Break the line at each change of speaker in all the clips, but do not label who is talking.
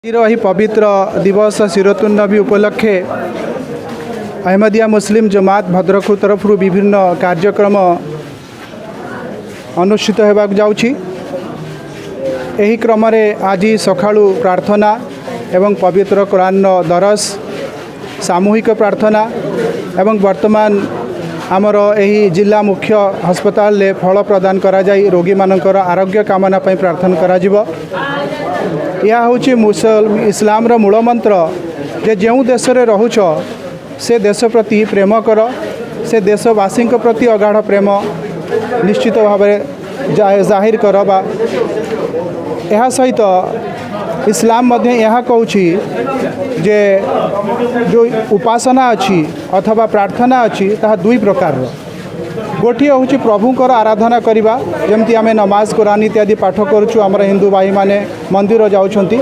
ही पवित्र दिवस शिरोतुन्नबी उपलक्षे अहमदिया मुस्लिम जमात भद्रक तरफ विभिन्न कार्यक्रम अनुष्ठित होगाक जाउछि। एही क्रम रे आज सकाळु प्रार्थना एवं पवित्र कुरान दरस सामूहिक प्रार्थना एवं वर्तमान आमर एही जिला मुख्य अस्पताल ले फल प्रदान करा जाई रोगी मानकर आरोग्य कामना पई प्रार्थना करा जिवो। यह हूँ इस्लाम रो मूल मंत्र जे जो देश रे रहुछ से देश प्रति प्रेम कर, से देशवासी प्रति अगाढ़ प्रेम निश्चित भाव जाहिर कर। बा यह सहित इस्लाम मध्य यह कहूँ जे जो उपासना अच्छी अथवा प्रार्थना अच्छी ता दुई प्रकार। गोटे हूँ प्रभुंकर आराधना करवा, जमती आम नमाज कुरान इत्यादि पाठ करुचु, आमर हिंदू भाई माने मंदिर जाउछंती।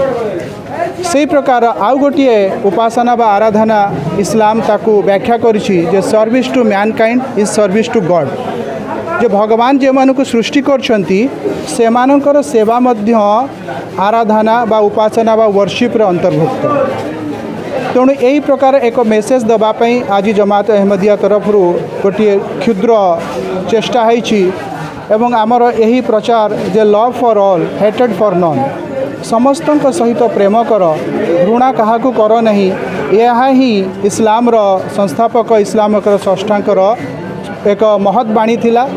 से प्रकार आउ गोटे उपासना बा आराधना इस्लाम ताकू व्याख्या करिछि जे service to mankind is service to God. जे भगवान जे मानकु सृष्टि करछंती से मानकर सेवा मध्य आराधना बा उपासना बा वर्शिप रे अंतर्भुक्त। तेणु यही प्रकार एक मेसेज दबाई आज जमात अहमदिया तरफ गोटे क्षुद्र चेष्टा है एवं आमर यही प्रचार जे लव फॉर ऑल हेटेड फॉर नॉन, समस्त सहित प्रेम कर, घृणा क्या कर नहीं। यह ही इस्लाम रो संस्थापक इस्लाम स्रष्टांकर एक महत् बाणी थिला।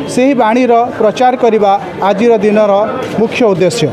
से ही बाणी रो प्रचार करवा आज दिन मुख्य उद्देश्य।